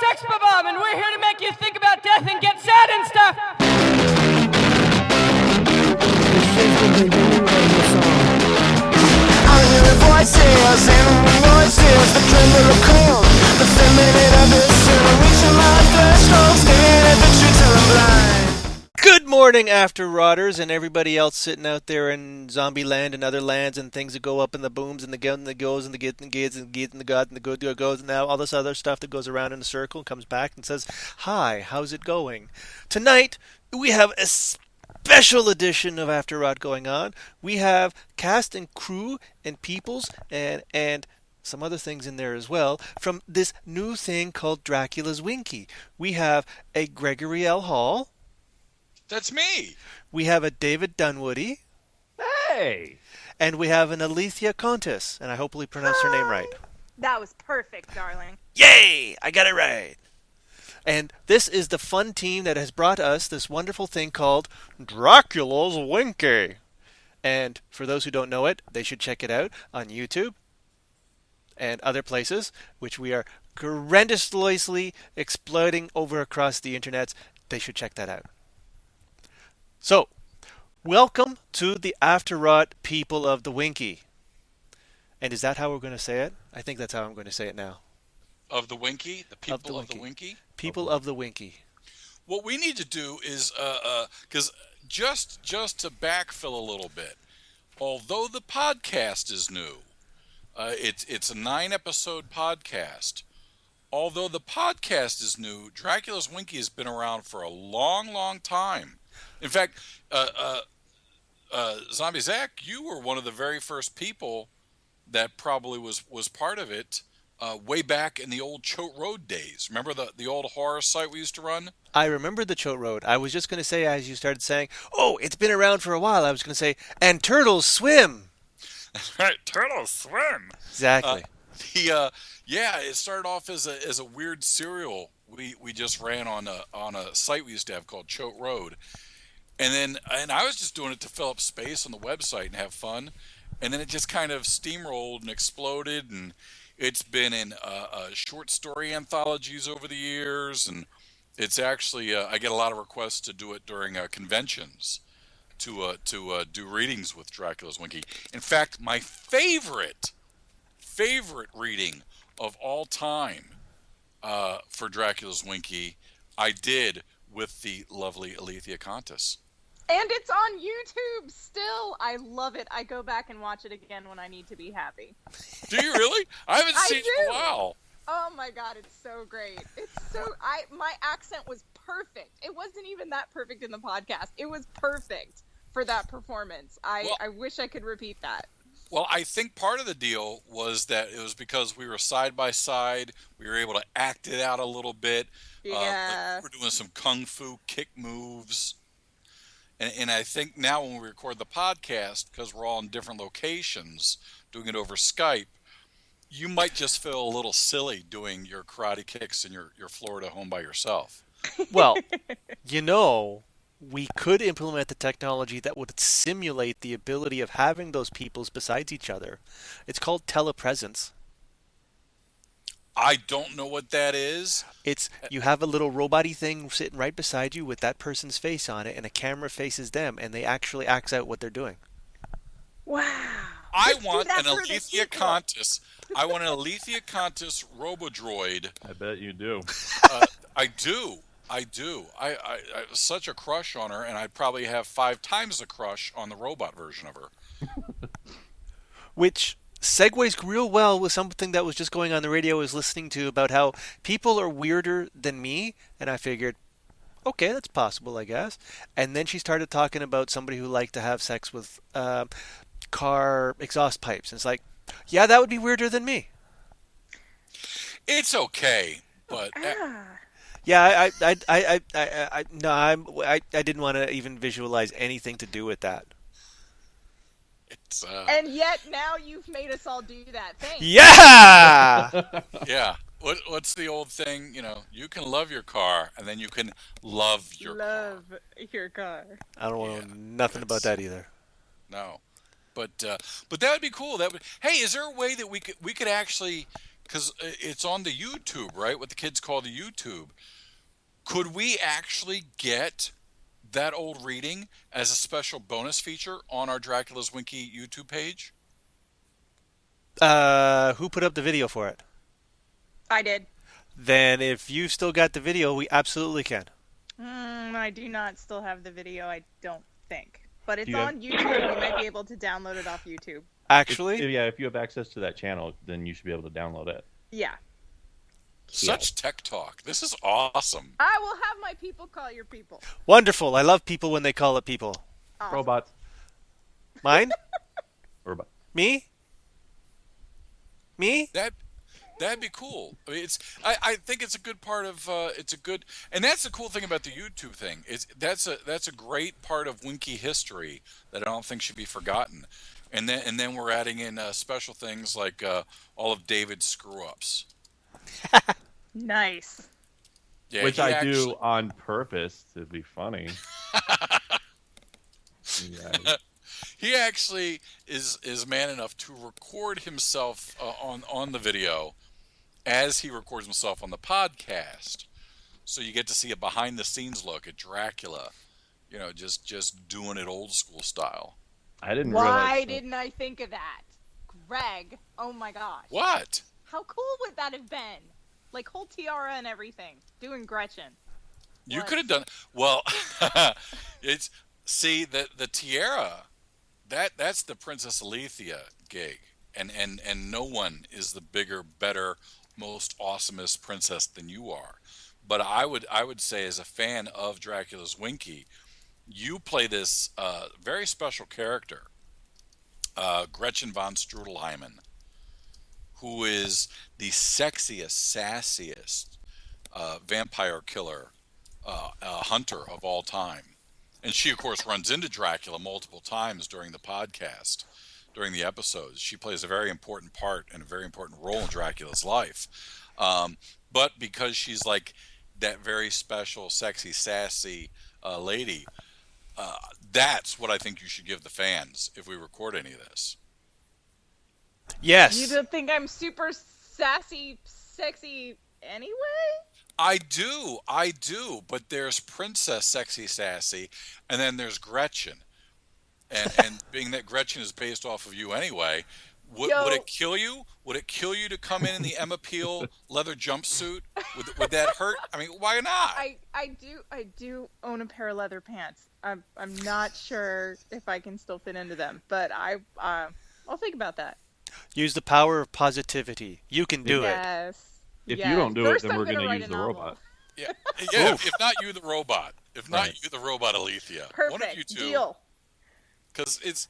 Sex Bob, and we're here to make you think about death and get sad and stuff. Unhearing voices and voices, the tremble of cold, the feminine abyss, and reaching my threshold, staring at the truth till I'm blind. Good morning, AfterRotters, and everybody else sitting out there in zombie land and other lands and things that go up in the booms and the get and the goes and the get and gids and get and the god and the good goes and now all this other stuff that goes around in a circle and comes back and says, "Hi, how's it going?" Tonight we have a special edition of AfterRot going on. We have cast and crew and peoples and some other things in there as well from this new thing called Dracula's Winkee. We have a Gregory L. Hall. That's me. We have a David Dunwoody. Hey! And we have an Alethea Contis. And I hopefully pronounced her name right. That was perfect, darling. Yay! I got it right. And this is the fun team that has brought us this wonderful thing called Dracula's Winkee. And for those who don't know it, they should check it out on YouTube and other places, which we are horrendously exploiting over across the internet. They should check that out. So, welcome to the AfterRot people of the Winkee. And is that how we're going to say it? I think that's how I'm going to say it now. Of the Winkee? The people of the Winkee? People of the Winkee. What we need to do is, because just to backfill a little bit, although the podcast is new, it's a 9-episode podcast. Although the podcast is new, Dracula's Winkee has been around for a long, long time. In fact, Zombie Zach, you were one of the very first people that probably was part of it way back in the old Choate Road days. Remember the old horror site we used to run? I remember the Choate Road. I was just going to say, as you started saying, oh, it's been around for a while, I was going to say, and turtles swim. Right, turtles swim. Exactly. It started off as a weird serial we just ran on a site we used to have called Choate Road. And I was just doing it to fill up space on the website and have fun. And then it just kind of steamrolled and exploded. And it's been in short story anthologies over the years. And it's actually, I get a lot of requests to do it during conventions to do readings with Dracula's Winkee. In fact, my favorite reading of all time for Dracula's Winkee, I did with the lovely Alethea Contis. And it's on YouTube still. I love it. I go back and watch it again when I need to be happy. Do you really? I haven't seen it in a while. Oh my god, it's so great. My accent was perfect. It wasn't even that perfect in the podcast. It was perfect for that performance. I wish I could repeat that. Well, I think part of the deal was that it was because we were side by side. We were able to act it out a little bit. Yeah. We're doing some kung fu kick moves. And I think now when we record the podcast, because we're all in different locations, doing it over Skype, you might just feel a little silly doing your karate kicks in your Florida home by yourself. Well, we could implement the technology that would simulate the ability of having those peoples besides each other. It's called telepresence. I don't know what that is. It's you have a little robot-y thing sitting right beside you with that person's face on it, and a camera faces them, and they actually act out what they're doing. Wow. I want an Alethea Contis. I want an Alethea Contis Robodroid. I bet you do. I do. I have such a crush on her, and I'd probably have 5 times the crush on the robot version of her. Which segues real well with something that was just going on the radio I was listening to about how people are weirder than me, and I figured, okay, that's possible, I guess. And then she started talking about somebody who liked to have sex with car exhaust pipes. And it's like, yeah, that would be weirder than me. It's okay, but yeah, I didn't want to even visualize anything to do with that. It's and yet now you've made us all do that. Thanks. Yeah. Yeah. What's the old thing? You can love your car, and then you can love your car. Love your car. I don't know nothing about that either. No, but that would be cool. Hey, is there a way that we could actually because it's on the YouTube, right? What the kids call the YouTube. Could we actually get that old reading as a special bonus feature on our Dracula's Winkee YouTube page? Who put up the video for it? I did. Then if you still got the video, we absolutely can. I do not still have the video, I don't think. But it's Do you have- on YouTube. You might be able to download it off YouTube. Actually, If you have access to that channel, then you should be able to download it. Yeah. Such tech talk. This is awesome. I will have my people call your people. wonderful. I love people when they call it people. Awesome. Robots. Mine? Robot. Me? Me? That'd be cool. I mean, I think it's a good part of and that's the cool thing about the YouTube thing. That's a great part of Winkee history that I don't think should be forgotten. And then we're adding in special things like all of David's screw ups. Nice. Yeah, Which he I actually- do on purpose to be funny. Yeah. He actually is man enough to record himself on the video as he records himself on the podcast. So you get to see a behind the scenes look at Dracula, just doing it old school style. I didn't Why realize. didn't I think of that? Greg, oh my gosh. What? How cool would that have been? Like whole tiara and everything. Doing Gretchen. You What? could have done well. See the tiara. That's the Princess Alethea gig, and no one is the bigger, better, most awesomest princess than you are. But I would say, as a fan of Dracula's Winkee, you play this very special character, Gretchen von Strudelheimen, who is the sexiest, sassiest vampire killer, hunter of all time. And she, of course, runs into Dracula multiple times during the podcast, during the episodes. She plays a very important part and a very important role in Dracula's life. But because she's like that very special, sexy, sassy lady, that's what I think you should give the fans if we record any of this. Yes. You don't think I'm super sassy, sexy anyway? I do, but there's Princess Sexy Sassy, and then there's Gretchen. And being that Gretchen is based off of you anyway, would it kill you? Would it kill you to come in the Emma Peel leather jumpsuit? Would that hurt? I mean, why not? I do own a pair of leather pants. I'm not sure if I can still fit into them, but I'll think about that. Use the power of positivity. You can do it. Yes. If yes. you don't do First, it, then I'm we're gonna going to write use a the novel. robot. Yeah. If not you, the robot. If not Right. you, the robot Alethea. Perfect. One of you two. Deal. Because it's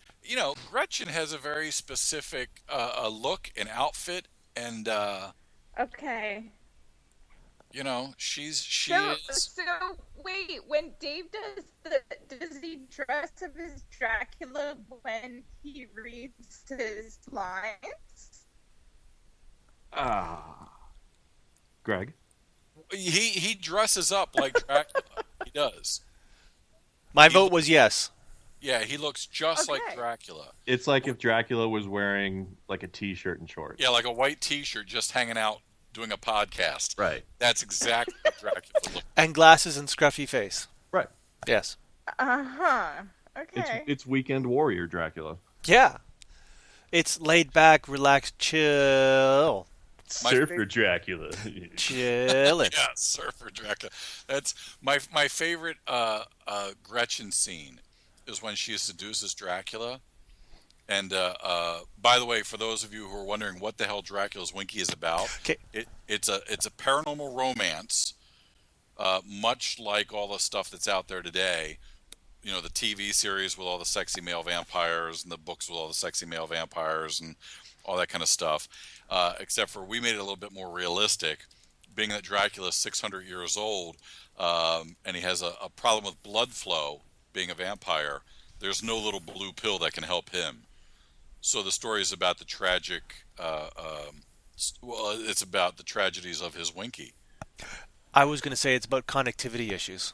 Gretchen has a very specific look and outfit, and Okay. she So is. wait, when Dave does he dress up as Dracula when he reads his lines? Greg? He dresses up like Dracula. He does. My vote was yes. Yeah, he looks just like Okay. Dracula. It's like if Dracula was wearing like a t-shirt and shorts. Yeah, like a white T-shirt, just hanging out doing a podcast. Right. That's exactly what Dracula looks. And glasses and scruffy face. Right. Yes. Okay. It's Weekend Warrior Dracula. Yeah. It's laid back, relaxed, chill. Surfer Dracula. Chillin'. Yeah, Surfer Dracula. That's my favorite Gretchen scene is when she seduces Dracula. And by the way, for those of you who are wondering what the hell Dracula's Winkee is about, 'Kay. it's a paranormal romance, much like all the stuff that's out there today. The TV series with all the sexy male vampires and the books with all the sexy male vampires and all that kind of stuff. Except for we made it a little bit more realistic, being that Dracula's 600 years old and he has a problem with blood flow, being a vampire. There's no little blue pill that can help him. So the story is about the tragic, it's about the tragedies of his Winkee. I was going to say it's about connectivity issues.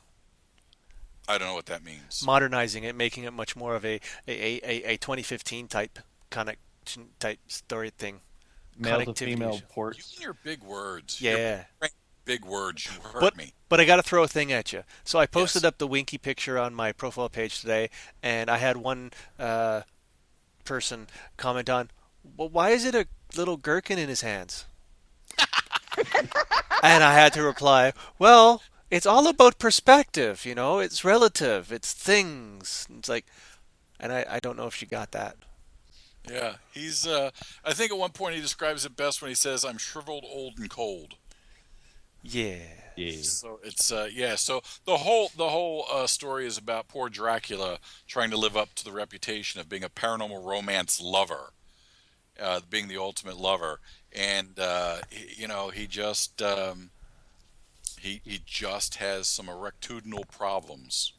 I don't know what that means. Modernizing it, making it much more of a 2015 type connection type story thing. male to connectivity female issue. You ports. and your big words. Yeah. Your big words. You hurt But me. but I got to throw a thing at you. So I posted Yes. up the Winkee picture on my profile page today, and I had one person comment on, well, why is it a little gherkin in his hands? And I had to reply, well, it's all about perspective, you know. It's relative. It's things. It's like, and I don't know if she got that. Yeah, he's. I think at one point he describes it best when he says, "I'm shriveled, old, and cold." Yeah. Yeah. So it's yeah. So the whole story is about poor Dracula trying to live up to the reputation of being a paranormal romance lover, being the ultimate lover, and he just he just has some erectitudinal problems.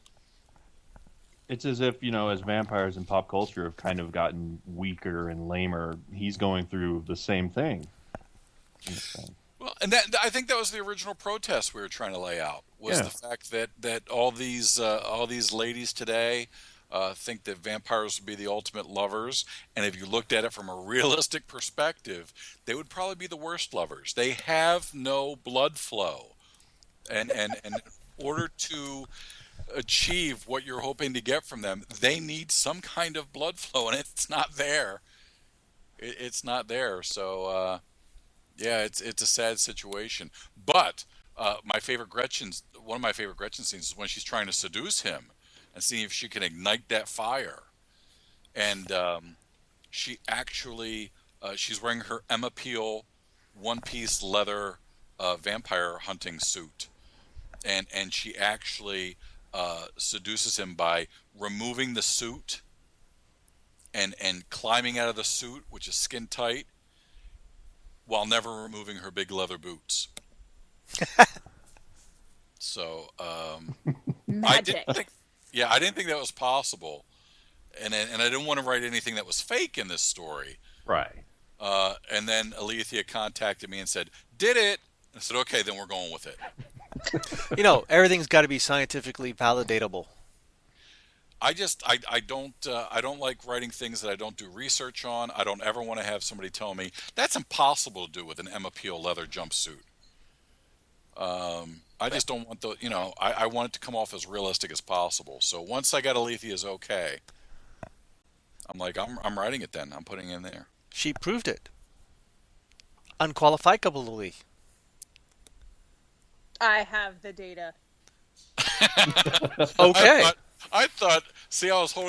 It's as if, as vampires in pop culture have kind of gotten weaker and lamer, he's going through the same thing. Well, and I think that was the original protest we were trying to lay out, was Yeah. the fact that all these ladies today think that vampires would be the ultimate lovers, and if you looked at it from a realistic perspective, they would probably be the worst lovers. They have no blood flow, and in order to achieve what you're hoping to get from them, they need some kind of blood flow, and it's not there. It's not there. So yeah, it's a sad situation. But one of my favorite Gretchen scenes is when she's trying to seduce him and see if she can ignite that fire. And she actually she's wearing her Emma Peel one-piece leather vampire hunting suit, and she actually seduces him by removing the suit and climbing out of the suit, which is skin tight, while never removing her big leather boots. So Magic. I didn't think that was possible, and I didn't want to write anything that was fake in this story. Right. And then Alethea contacted me and said, "Did it?" I said, "Okay, then we're going with it." Everything's got to be scientifically validatable. I don't like writing things that I don't do research on. I don't ever want to have somebody tell me that's impossible to do with an Emma Peel leather jumpsuit. I just don't want I want it to come off as realistic as possible. So once I got Alethea's okay, I'm like, I'm writing it then. I'm putting it in there. She proved it. Unqualifiedly. I have the data. Okay. I thought, see, I was holding